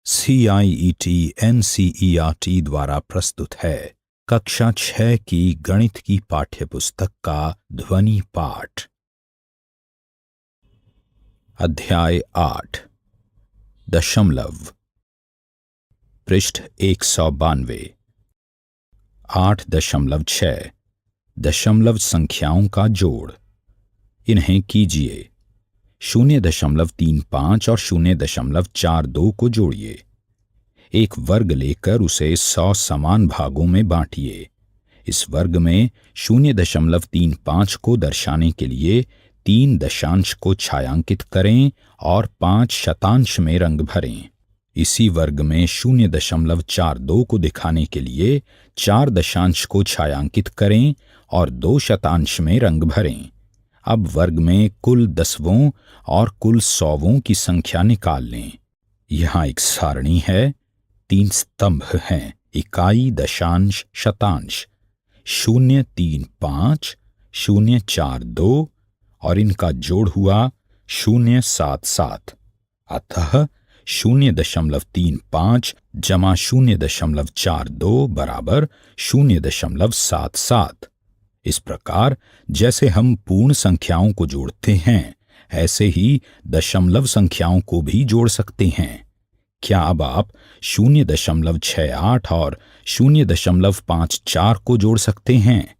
CIET NCERT द्वारा प्रस्तुत है कक्षा 6 की गणित की पाठ्यपुस्तक का ध्वनि पाठ। अध्याय 8 दशमलव। पृष्ठ 192। 8.6 दशमलव संख्याओं का जोड़। इन्हें कीजिए। 0.35 और 0.42 को जोड़िए। एक वर्ग लेकर उसे 100 समान भागों में बांटिए। इस वर्ग में 0.35 को दर्शाने के लिए 3 दशांश को छायांकित करें और 5 शतांश में रंग भरें। इसी वर्ग में 0.42 को दिखाने के लिए 4 दशांश को छायांकित करें और 2 शतांश में रंग भरें। अब वर्ग में कुल दसवों और कुल सौवों की संख्या निकाल लें। यहाँ एक सारणी है, 3 स्तंभ हैं, इकाई, दशांश, शतांश। 0.35, 0.42 और इनका जोड़ हुआ 0.77। अतः 0.35 जमा 0.42 बराबर 0.77। इस प्रकार जैसे हम पूर्ण संख्याओं को जोड़ते हैं, ऐसे ही दशमलव संख्याओं को भी जोड़ सकते हैं। क्या अब आप 0.68 और 0.54 को जोड़ सकते हैं?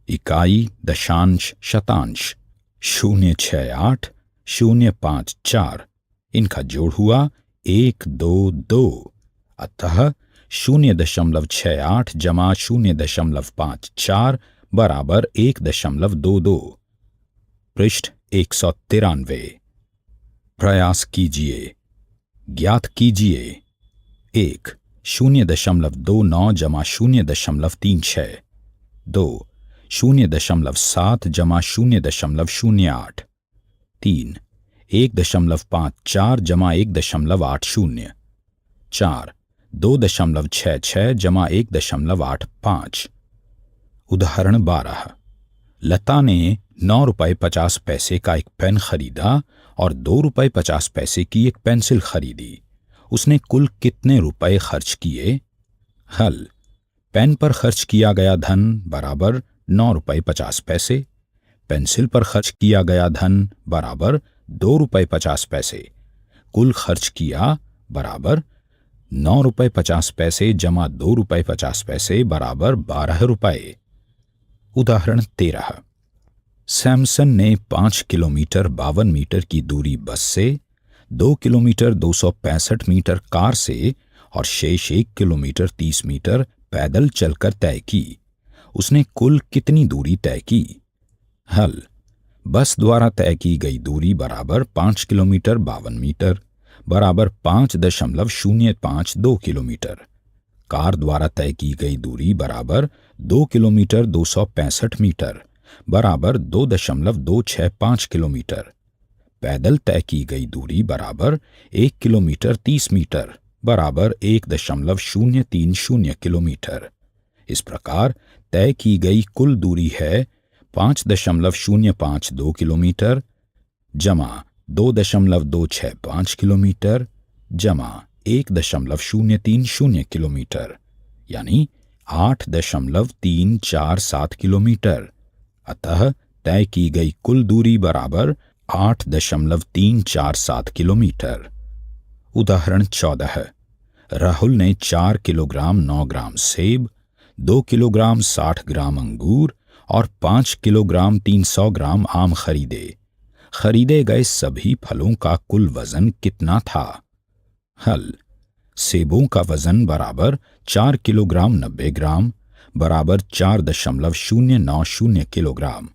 इकाई, दशांश, शतांश। 0.68, 0.54, इनका जोड़ हुआ 122। अतः 0.68 जमा 0.54 बराबर 1.22। पृष्ठ 193। प्रयास कीजिए। ज्ञात कीजिए। 1. 0.29 जमा 0.36। 2. 0.7 जमा 0.08। 3. 1.54 जमा 1.80। 4. 2.66 जमा 1.85। उदाहरण 12। लता ने 9 रुपये 50 पैसे का एक पेन खरीदा और 2 रुपये 50 पैसे की एक पेंसिल खरीदी। उसने कुल कितने रुपए खर्च किए? हल। पेन पर खर्च किया गया धन बराबर 9 रुपये 50 पैसे। पेंसिल पर खर्च किया गया धन बराबर 2 रुपये 50 पैसे। कुल खर्च किया बराबर 9 रुपये 50 पैसे जमा 2 रुपये 50 पैसे बराबर 12 रुपये। उदाहरण 13। सैमसन ने 5 किलोमीटर 52 मीटर की दूरी बस से, 2 किलोमीटर 265 मीटर कार से और शेष 1 किलोमीटर 30 मीटर पैदल चलकर तय की। उसने कुल कितनी दूरी तय की? हल। बस द्वारा तय की गई दूरी बराबर 5 किलोमीटर 52 मीटर बराबर 5.052 किलोमीटर। कार द्वारा तय की गई दूरी बराबर 2 किलोमीटर 265 मीटर बराबर 2.265 किलोमीटर। पैदल तय की गई दूरी बराबर 1 किलोमीटर 30 मीटर बराबर 1.030 किलोमीटर। इस प्रकार तय की गई कुल दूरी है 5.052 किलोमीटर जमा 2.265 किलोमीटर जमा 1.030 किलोमीटर, यानी 8.347 किलोमीटर। अतः तय की गई कुल दूरी बराबर 8.347 किलोमीटर। उदाहरण 14। राहुल ने 4 किलोग्राम 9 ग्राम सेब, 2 किलोग्राम 60 ग्राम अंगूर और 5 किलोग्राम 300 ग्राम आम खरीदे। खरीदे गए सभी फलों का कुल वजन कितना था? हल। सेबों का वजन बराबर 4 किलोग्राम 90 ग्राम बराबर 4.090 किलोग्राम।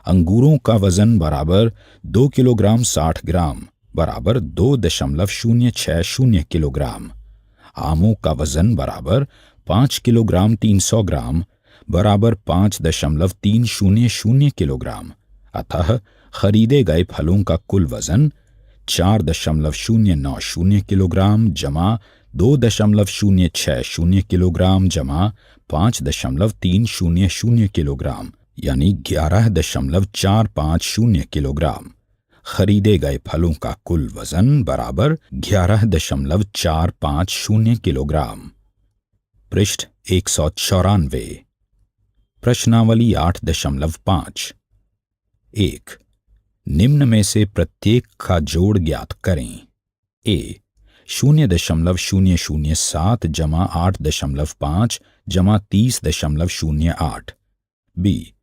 अंगूरों का वजन बराबर 2 किलोग्राम 60 ग्राम बराबर 2.060 किलोग्राम। आमों का वजन बराबर 5 किलोग्राम 300 ग्राम बराबर 5.300 किलोग्राम। अतः खरीदे गए फलों का कुल वजन 4.090 किलोग्राम जमा 2.060 किलोग्राम जमा 5.300 किलोग्राम, यानी 11.450 किलोग्राम। खरीदे गए फलों का कुल वजन बराबर 11.450 किलोग्राम। पृष्ठ 194। प्रश्नावली 8.5। 1। निम्न में से प्रत्येक का जोड़ ज्ञात करें। ए 0.007 जमा 8.5 जमा 30.08। बी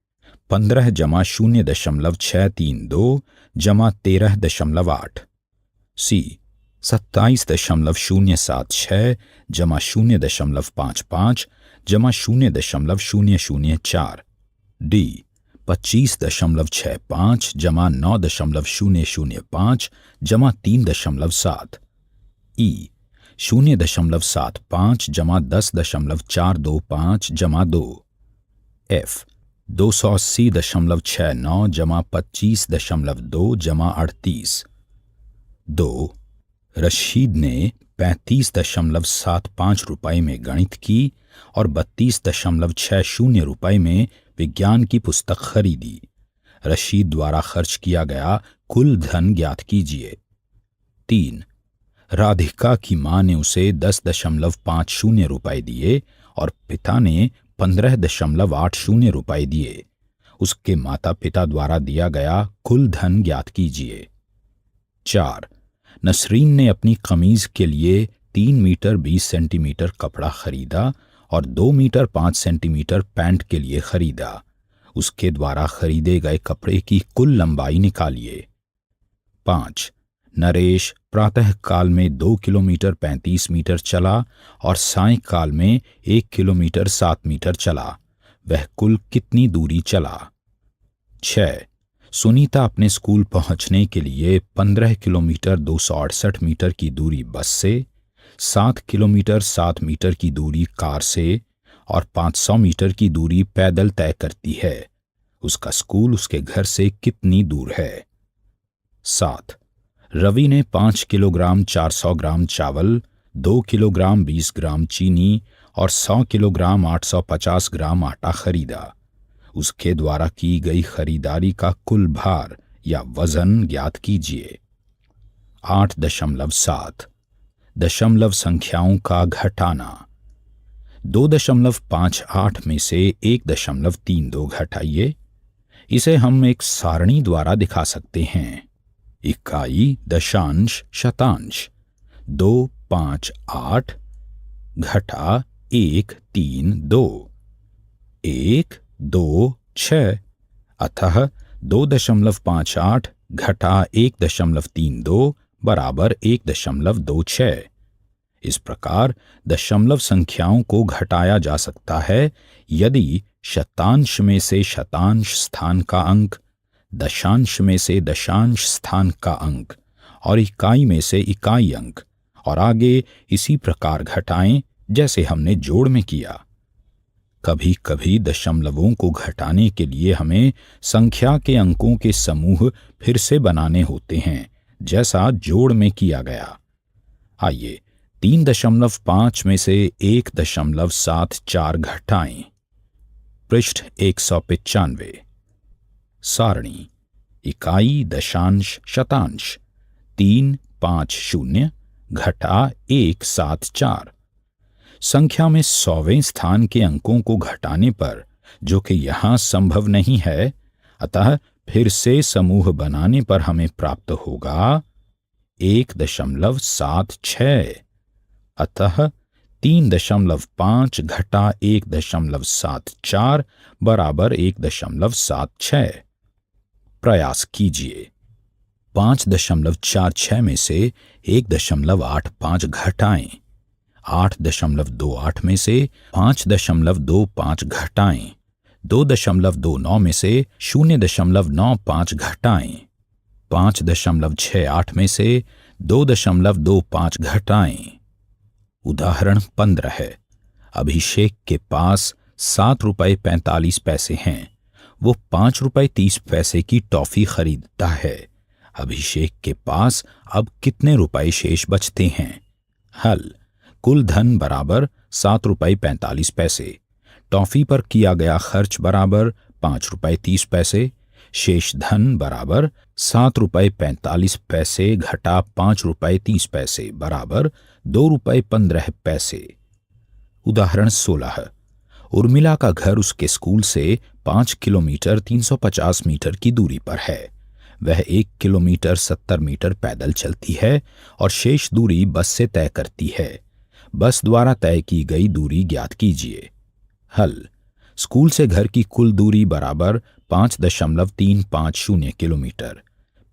15 जमा 0.632 जमा 13.8। सी 27.076 जमा 0.55 जमा 0.004। डी 25.65 जमा 9.005 जमा 3.7। ई 0.75 जमा 10.425 जमा 2। एफ 280.69 जमा 25.2 जमा 38। 2। रशीद ने 35.75 रुपए में गणित की और 32.60 रुपए में विज्ञान की पुस्तक खरीदी। रशीद द्वारा खर्च किया गया कुल धन ज्ञात कीजिए। 3। राधिका की मां ने उसे 10.50 रुपए दिए और पिता ने 15.80 रुपए दिए। उसके माता पिता द्वारा दिया गया कुल धन ज्ञात कीजिए। 4। नसरीन ने अपनी कमीज के लिए 3 मीटर 20 सेंटीमीटर कपड़ा खरीदा और 2 मीटर 5 सेंटीमीटर पैंट के लिए खरीदा। उसके द्वारा खरीदे गए कपड़े की कुल लंबाई निकालिए। 5। नरेश प्रातः काल में 2 किलोमीटर 35 मीटर चला और सायंकाल में 1 किलोमीटर 7 मीटर चला। वह कुल कितनी दूरी चला? 6। सुनीता अपने स्कूल पहुंचने के लिए 15 किलोमीटर 268 मीटर की दूरी बस से, 7 किलोमीटर 7 मीटर की दूरी कार से और 500 मीटर की दूरी पैदल तय करती है। उसका स्कूल उसके घर से कितनी दूर है? 7। रवि ने 5 किलोग्राम 400 ग्राम चावल, 2 किलोग्राम 20 ग्राम चीनी और 100 किलोग्राम 850 ग्राम आटा खरीदा। उसके द्वारा की गई खरीदारी का कुल भार या वजन ज्ञात कीजिए। 8.7। दशमलव संख्याओं का घटाना। 2.58 में से 1.32 घटाइए। इसे हम एक सारणी द्वारा दिखा सकते हैं। इकाई, दशांश, शतांश। 2, 5, 8 घटा 1, 3, 2। 1, 2, 6 अतः 2.58 घटा 1.32 बराबर 1.26। इस प्रकार दशमलव संख्याओं को घटाया जा सकता है यदि शतांश में से शतांश स्थान का अंक, दशांश में से दशांश स्थान का अंक और इकाई में से इकाई अंक, और आगे इसी प्रकार घटाएं जैसे हमने जोड़ में किया। कभी कभी दशमलवों को घटाने के लिए हमें संख्या के अंकों के समूह फिर से बनाने होते हैं, जैसा जोड़ में किया गया। आइए 3.5 में से 1.74 घटाएं। पृष्ठ 195। सारणी, इकाई, दशांश, शतांश। 3, 5, 0 घटा 1, 7, 4। संख्या में 100वें स्थान के अंकों को घटाने पर, जो कि यहां संभव नहीं है, अतः फिर से समूह बनाने पर हमें प्राप्त होगा 1.76। अतः 3.5 घटा 1.74 बराबर 1.76। प्रयास कीजिए। 5.46 में से 1.85 घटाएं। 8.28 में से 5.25 घटाएं। 2.29 में से 0.95 घटाएं। 5.68 में से 2.25 घटाएं। उदाहरण 15 है। अभिषेक के पास 7 रुपये 45 पैसे हैं। वो 5 रुपये 30 पैसे की टॉफी खरीदता है। अभिषेक के पास अब कितने रुपए शेष बचते हैं? हल, कुल धन बराबर 7 रुपये 45 पैसे, टॉफी पर किया गया खर्च बराबर 5 रुपये 30 पैसे, शेष धन बराबर 7 रुपये 45 पैसे घटा 5 रुपये 30 पैसे बराबर 2 रुपये 15 पैसे। उदाहरण 16। उर्मिला का घर उसके स्कूल से 5 किलोमीटर 350 मीटर की दूरी पर है। वह 1 किलोमीटर 70 मीटर पैदल चलती है और शेष दूरी बस से तय करती है। बस द्वारा तय की गई दूरी ज्ञात कीजिए। हल। स्कूल से घर की कुल दूरी बराबर 5.350 किलोमीटर।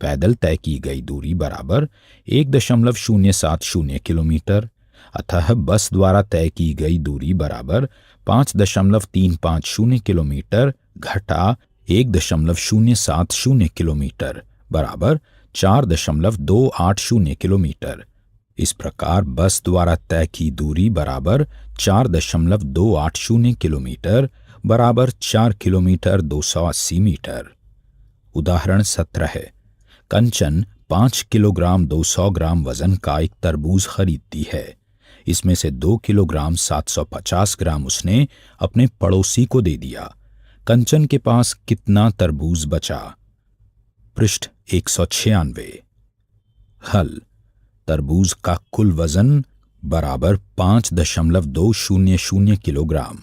पैदल तय की गई दूरी बराबर 1.070 किलोमीटर। अतः बस द्वारा तय की गई दूरी बराबर 5.350 किलोमीटर घटा 1.070 किलोमीटर बराबर 4.280 किलोमीटर। इस प्रकार बस द्वारा तय की दूरी बराबर 4.280 किलोमीटर बराबर 4 किलोमीटर 280 मीटर। उदाहरण 17। कंचन 5 किलोग्राम 200 ग्राम वजन का एक तरबूज खरीदती है। इसमें से 2 किलोग्राम 750 ग्राम उसने अपने पड़ोसी को दे दिया। कंचन के पास कितना तरबूज बचा? पृष्ठ 196। हल। तरबूज का कुल वजन बराबर 5.200 किलोग्राम।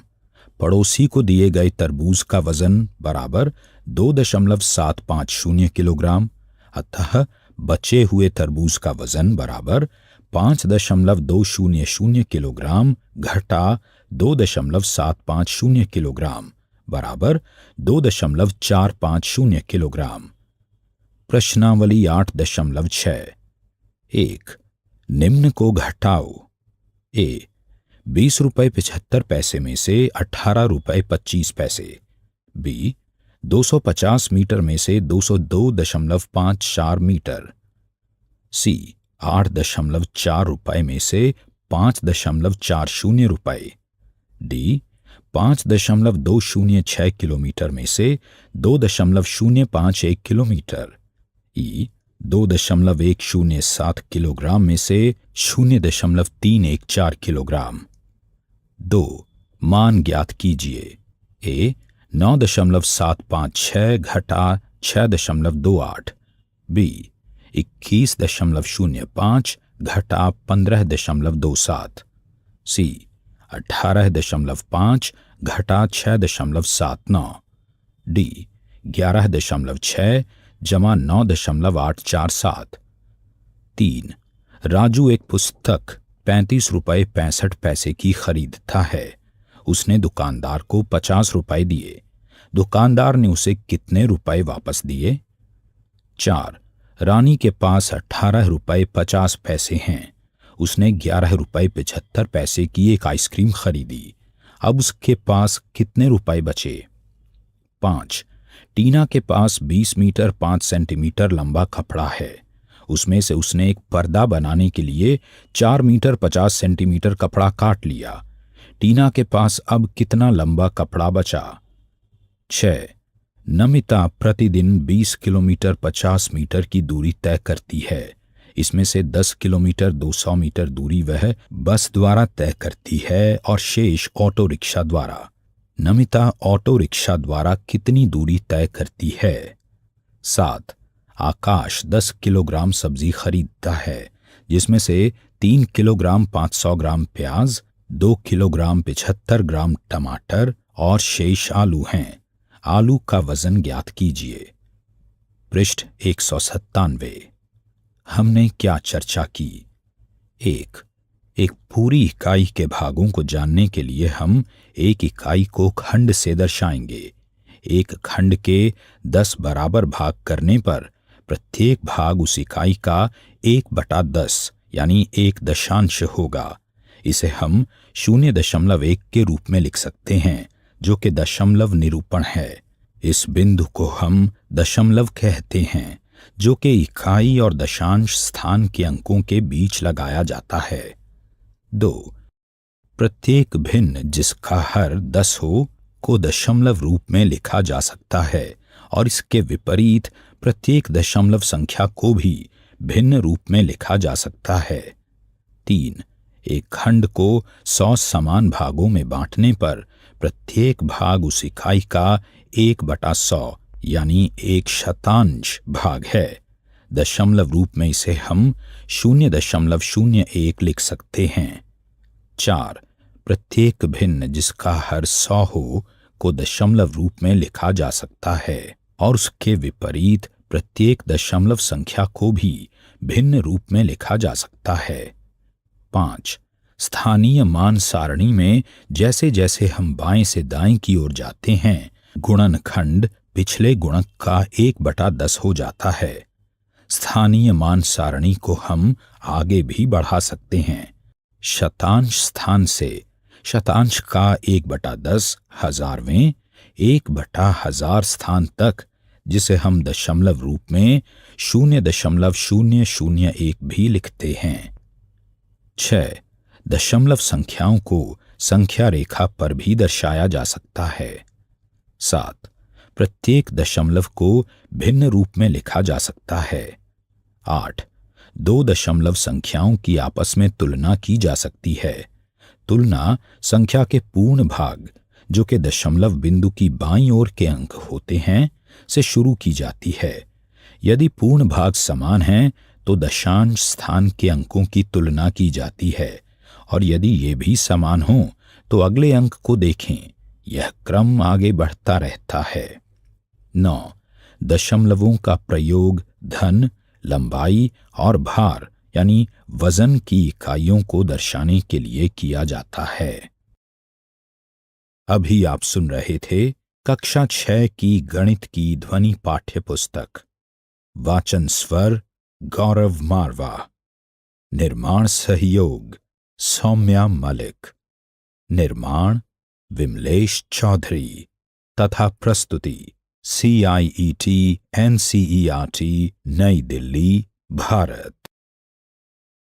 पड़ोसी को दिए गए तरबूज का वजन बराबर 2.750 किलोग्राम। अतः बचे हुए तरबूज का वजन बराबर 5.200 किलोग्राम घटा 2.750 किलोग्राम बराबर 2.450 किलोग्राम। प्रश्नावली 8.6। 1। निम्न को घटाओ। ए 20 रुपये 75 पैसे में से 18 रुपये 25 पैसे। बी 250 मीटर में से 202.54 मीटर। सी 8.4 रुपये में से 5.40 रुपये। डी 5.206 किलोमीटर में से 2.051 किलोमीटर। ई 2.107 किलोग्राम में से 0.314 किलोग्राम। 2। मान ज्ञात कीजिए। ए 9.756 घटा 6.28। बी 21.05 घटा 15.27। सी 18.5 घटा 6.79। डी 11.6 जमा 9.847। 3। राजू एक पुस्तक 35 रुपये 65 पैसे की खरीदता है। उसने दुकानदार को 50 रुपये दिए। दुकानदार ने उसे कितने रुपए वापस दिए? 4। रानी के पास 18 रुपये 50 पैसे हैं। उसने 11 रुपये 75 पैसे की एक आइसक्रीम खरीदी। अब उसके पास कितने रुपए बचे? 5। टीना के पास 20 मीटर 5 सेंटीमीटर लंबा कपड़ा है। उसमें से उसने एक पर्दा बनाने के लिए 4 मीटर 50 सेंटीमीटर कपड़ा काट लिया। टीना के पास अब कितना लंबा कपड़ा बचा? 6। नमिता प्रतिदिन 20 किलोमीटर 50 मीटर की दूरी तय करती है। इसमें से 10 किलोमीटर 200 मीटर दूरी वह बस द्वारा तय करती है और शेष ऑटो रिक्शा द्वारा। नमिता ऑटो रिक्शा द्वारा कितनी दूरी तय करती है? 7। आकाश 10 किलोग्राम सब्जी खरीदता है, जिसमें से 3 किलोग्राम 500 ग्राम प्याज, 2 किलोग्राम 75 ग्राम टमाटर और शेष आलू हैं। आलू का वजन ज्ञात कीजिए। पृष्ठ 197। हमने क्या चर्चा की? 1। एक पूरी इकाई के भागों को जानने के लिए हम एक इकाई को खंड से दर्शाएंगे। एक खंड के 10 बराबर भाग करने पर प्रत्येक भाग उस इकाई का 1/10 यानी 1 दशांश होगा। इसे हम 0.1 के रूप में लिख सकते हैं, जो कि दशमलव निरूपण है। इस बिंदु को हम दशमलव कहते हैं, जो कि इकाई और दशांश स्थान के अंकों के बीच लगाया जाता है। 2। प्रत्येक भिन्न जिसका हर 10 हो को दशमलव रूप में लिखा जा सकता है और इसके विपरीत प्रत्येक दशमलव संख्या को भी भिन्न रूप में लिखा जा सकता है। 3। एक खंड को 100 समान भागों में बांटने पर प्रत्येक भाग उस इकाई का 1/100 यानी 1/100 भाग है। दशमलव रूप में इसे हम 0.01 लिख सकते हैं। 4. प्रत्येक भिन्न जिसका हर 100 हो को दशमलव रूप में लिखा जा सकता है और उसके विपरीत प्रत्येक दशमलव संख्या को भी भिन्न रूप में लिखा जा सकता है। 5. स्थानीय मान सारणी में जैसे जैसे हम बाएं से दाएं की ओर जाते हैं, गुणनखंड पिछले गुणक का 1/10 हो जाता है। स्थानीय मान सारणी को हम आगे भी बढ़ा सकते हैं। शतांश स्थान से शतांश का 1/10 हजारवें 1/1000 स्थान तक, जिसे हम दशमलव रूप में 0.001 भी लिखते हैं। 6. दशमलव संख्याओं को संख्या रेखा पर भी दर्शाया जा सकता है। 7. प्रत्येक दशमलव को भिन्न रूप में लिखा जा सकता है। 8. 2 दशमलव संख्याओं की आपस में तुलना की जा सकती है। तुलना संख्या के पूर्ण भाग, जो कि दशमलव बिंदु की बाईं ओर के अंक होते हैं, से शुरू की जाती है। यदि पूर्ण भाग समान हैं तो दशांश स्थान के अंकों की तुलना की जाती है, और यदि ये भी समान हों तो अगले अंक को देखें। यह क्रम आगे बढ़ता रहता है। 9. दशमलवों का प्रयोग धन, लंबाई और भार यानी वजन की इकाइयों को दर्शाने के लिए किया जाता है। अभी आप सुन रहे थे कक्षा 6 की गणित की ध्वनि पाठ्य पुस्तक। वाचन स्वर गौरव मारवा। निर्माण सहयोग सौम्या मलिक। निर्माण विमलेश चौधरी तथा प्रस्तुति CIET NCERT नई दिल्ली, भारत।